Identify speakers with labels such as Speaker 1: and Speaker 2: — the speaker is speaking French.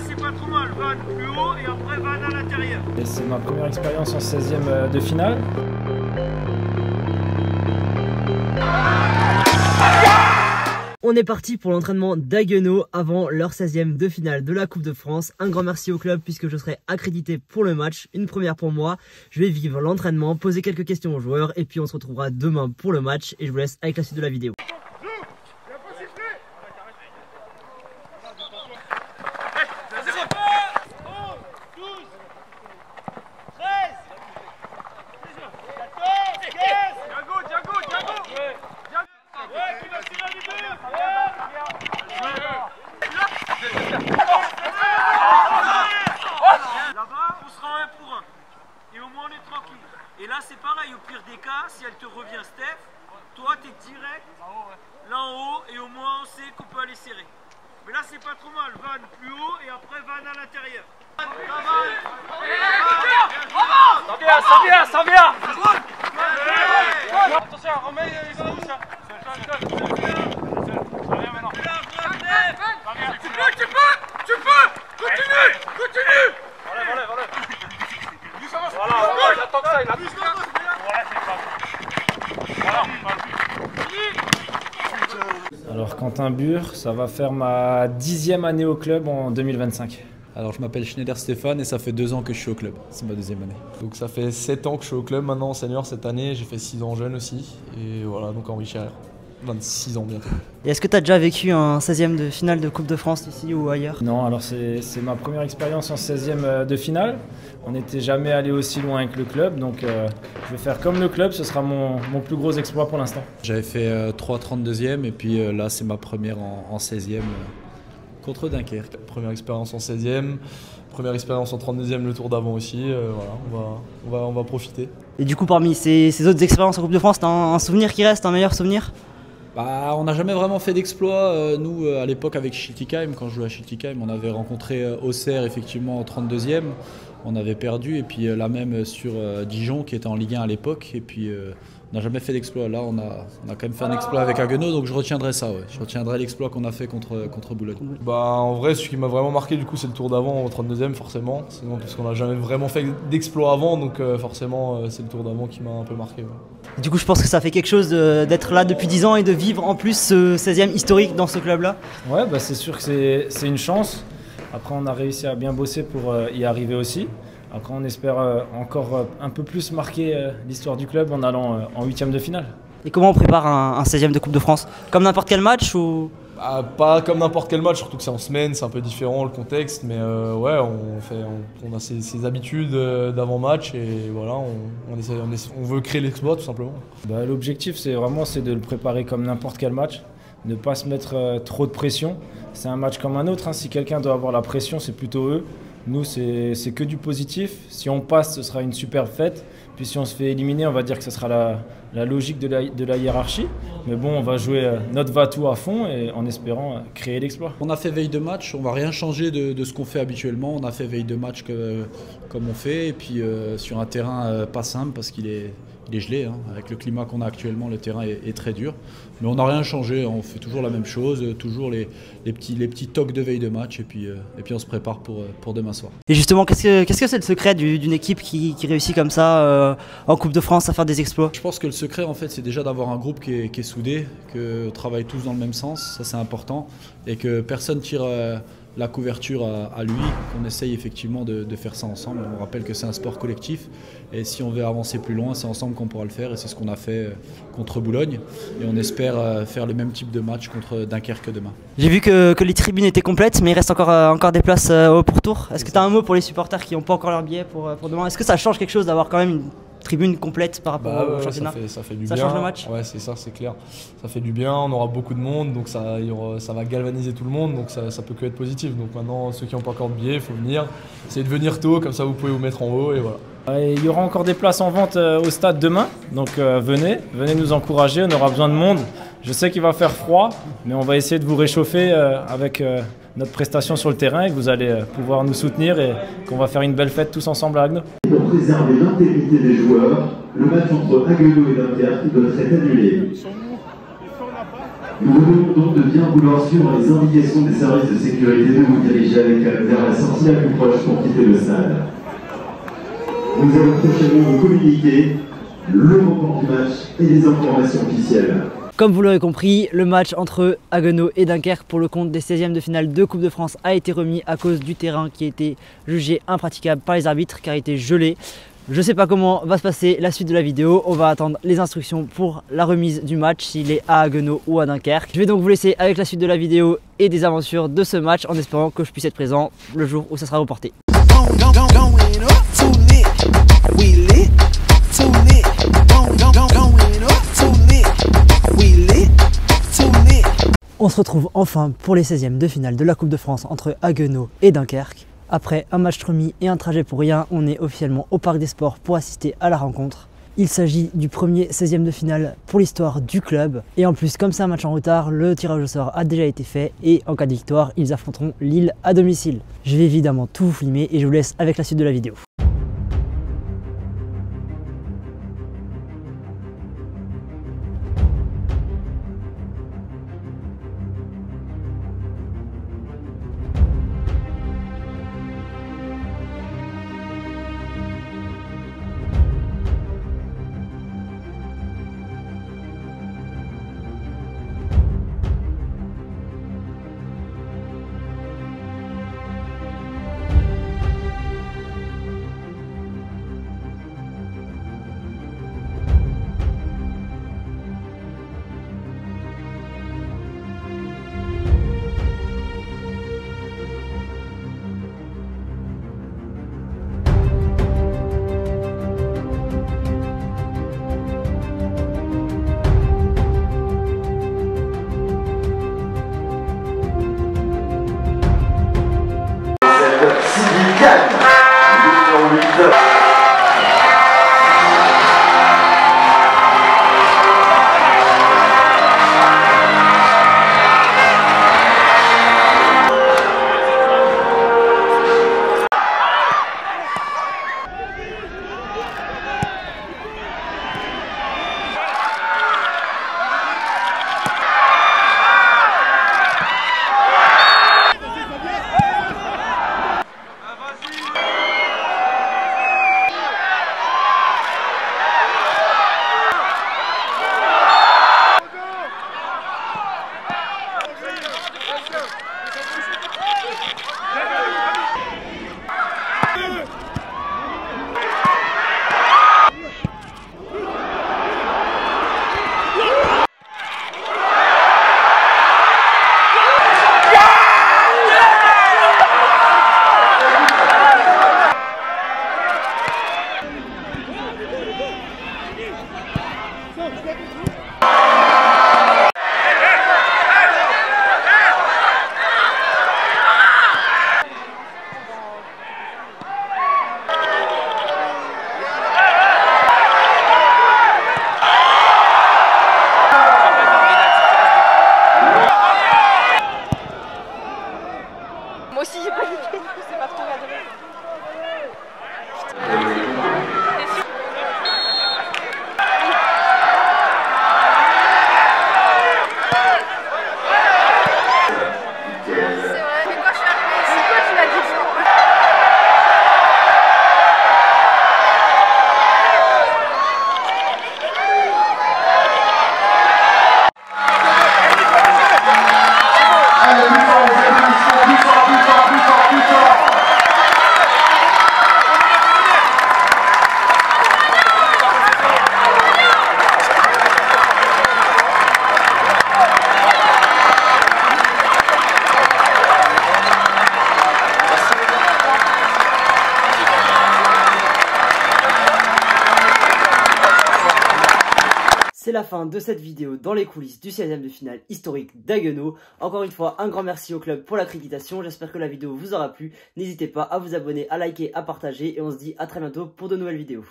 Speaker 1: c'est pas trop mal, vanne plus haut et après vanne à l'intérieur.
Speaker 2: C'est ma première expérience en 16e de finale.
Speaker 3: On est parti pour l'entraînement d'Haguenau avant leur 16e de finale de la Coupe de France. Un grand merci au club puisque je serai accrédité pour le match. Une première pour moi. Je vais vivre l'entraînement, poser quelques questions aux joueurs et puis on se retrouvera demain pour le match. Et je vous laisse avec la suite de la vidéo.
Speaker 1: Là-bas, on sera 1 pour 1. Et au moins on est tranquille. Et là, c'est pareil, au pire des cas, si elle te revient, Steph, toi, t'es direct là en haut et au moins on sait qu'on peut aller serrer. Mais là, c'est pas trop mal. Vanne plus haut et après vanne à l'intérieur. Ça vient. Attention, remets les bouches. Tu peux. Continue. Voilà, j'attends que ça, il a plus.
Speaker 2: Alors Quentin Bure, ça va faire ma 10e année au club en 2025.
Speaker 4: Alors je m'appelle Schneider Stéphane et ça fait 2 ans que je suis au club, c'est ma 2e année.
Speaker 5: Donc ça fait 7 ans que je suis au club maintenant en senior cette année, j'ai fait 6 ans jeune aussi. Et voilà, donc en Richard, 26 ans bientôt.
Speaker 3: Et est-ce que tu as déjà vécu un 16e de finale de Coupe de France ici ou ailleurs?
Speaker 2: Non, alors c'est ma première expérience en 16e de finale. On n'était jamais allé aussi loin avec le club, donc je vais faire comme le club, ce sera mon plus gros exploit pour l'instant.
Speaker 4: J'avais fait 3,32e et puis là c'est ma première en 16e contre Dunkerque.
Speaker 5: Première expérience en 16e, première expérience en 32e le tour d'avant aussi, voilà, on va profiter.
Speaker 3: Et du coup parmi ces autres expériences en Coupe de France, t'as un souvenir qui reste, un meilleur souvenir?
Speaker 4: Bah, on n'a jamais vraiment fait d'exploit. Nous, à l'époque, avec Schiltigheim, quand je jouais à Schiltigheim, on avait rencontré Auxerre effectivement en 32e. On avait perdu. Et puis là même sur Dijon, qui était en Ligue 1 à l'époque. Et puis on n'a jamais fait d'exploit. Là, on a quand même fait un exploit avec Haguenau. Donc je retiendrai ça. Ouais. Je retiendrai l'exploit qu'on a fait contre Boulogne.
Speaker 5: Bah, en vrai, ce qui m'a vraiment marqué, du coup, c'est le tour d'avant au 32e, forcément. Sinon, parce qu'on n'a jamais vraiment fait d'exploit avant. Donc forcément, c'est le tour d'avant qui m'a un peu marqué. Ouais.
Speaker 3: Du coup, je pense que ça fait quelque chose d'être là depuis 10 ans et de vivre en plus ce 16e historique dans ce club-là.
Speaker 2: Ouais, bah c'est sûr que c'est une chance. Après, on a réussi à bien bosser pour y arriver aussi. Après, on espère encore un peu plus marquer l'histoire du club en allant en 8e de finale.
Speaker 3: Et comment on prépare un 16e de Coupe de France? Comme n'importe quel match ou...
Speaker 5: Bah, pas comme n'importe quel match, surtout que c'est en semaine, c'est un peu différent le contexte, mais ouais, on a ses habitudes d'avant-match et voilà, on veut créer l'exploit tout simplement.
Speaker 2: Bah, l'objectif c'est de le préparer comme n'importe quel match, ne pas se mettre trop de pression. C'est un match comme un autre, hein. Si quelqu'un doit avoir la pression, c'est plutôt eux. Nous, c'est que du positif. Si on passe, ce sera une superbe fête. Puis si on se fait éliminer, on va dire que ce sera la logique de la hiérarchie. Mais bon, on va jouer notre va-tout à fond et en espérant créer l'exploit.
Speaker 4: On a fait veille de match, on ne va rien changer de ce qu'on fait habituellement. On a fait veille de match comme on fait. Et puis sur un terrain pas simple parce qu'il est gelé. Hein. Avec le climat qu'on a actuellement, le terrain est très dur. Mais on n'a rien changé, on fait toujours la même chose, toujours les petits tocs de veille de match. Et puis on se prépare pour demain soir.
Speaker 3: Et justement, qu'est-ce que c'est le secret d'une équipe qui réussit comme ça en Coupe de France à faire des exploits?
Speaker 4: Je pense que le secret, en fait, c'est déjà d'avoir un groupe qui est soudé, qu'on travaille tous dans le même sens, ça c'est important, et que personne tire la couverture à lui, qu'on essaye effectivement de faire ça ensemble. On rappelle que c'est un sport collectif, et si on veut avancer plus loin, c'est ensemble qu'on pourra le faire, et c'est ce qu'on a fait contre Boulogne, et on espère faire le même type de match contre Dunkerque demain.
Speaker 3: J'ai vu que les tribunes étaient complètes, mais il reste encore des places au pourtour. Est-ce que tu as un mot pour les supporters qui n'ont pas encore leur billet pour demain? Est-ce que ça change quelque chose d'avoir quand même une tribune complète par rapport au championnat?
Speaker 5: Ça fait du
Speaker 3: bien. Ça change le match?
Speaker 5: Ouais, c'est ça, c'est clair. Ça fait du bien, on aura beaucoup de monde, donc ça va galvaniser tout le monde, donc ça peut que être positif. Donc maintenant, ceux qui n'ont pas encore de billets, il faut venir. Essayez de venir tôt, comme ça vous pouvez vous mettre en haut et voilà.
Speaker 2: Il y aura encore des places en vente au stade demain, donc venez nous encourager, on aura besoin de monde. Je sais qu'il va faire froid, mais on va essayer de vous réchauffer avec notre prestation sur le terrain et que vous allez pouvoir nous soutenir et qu'on va faire une belle fête tous ensemble à Haguenau.
Speaker 6: Pour préserver l'intégrité des joueurs, le match entre Haguenau et Dunkerque doit être annulé.
Speaker 1: Ils sont où? Il faut en a pas.
Speaker 6: Nous vous demandons donc de bien vouloir suivre les indications des services de sécurité, de vous diriger vers la sortie la plus proche pour quitter le stade. Nous allons prochainement vous communiquer le moment du match et les informations officielles.
Speaker 3: Comme vous l'aurez compris, le match entre Haguenau et Dunkerque pour le compte des 16e de finale de Coupe de France a été remis à cause du terrain qui a été jugé impraticable par les arbitres car il était gelé. Je ne sais pas comment va se passer la suite de la vidéo, on va attendre les instructions pour la remise du match, s'il est à Haguenau ou à Dunkerque. Je vais donc vous laisser avec la suite de la vidéo et des aventures de ce match en espérant que je puisse être présent le jour où ça sera reporté. On se retrouve enfin pour les 16e de finale de la Coupe de France entre Haguenau et Dunkerque. Après un match remis et un trajet pour rien, on est officiellement au Parc des Sports pour assister à la rencontre. Il s'agit du premier 16e de finale pour l'histoire du club. Et en plus, comme c'est un match en retard, le tirage au sort a déjà été fait et en cas de victoire, ils affronteront Lille à domicile. Je vais évidemment tout vous filmer et je vous laisse avec la suite de la vidéo.
Speaker 7: Moi aussi j'ai pas vu, je sais pas trop regarder. C'est vrai, mais quand je suis arrivée ici, toi tu l'as dit.
Speaker 3: C'est la fin de cette vidéo dans les coulisses du 16e de finale historique d'Haguenau. Encore une fois, un grand merci au club pour l'accréditation. J'espère que la vidéo vous aura plu. N'hésitez pas à vous abonner, à liker, à partager et on se dit à très bientôt pour de nouvelles vidéos.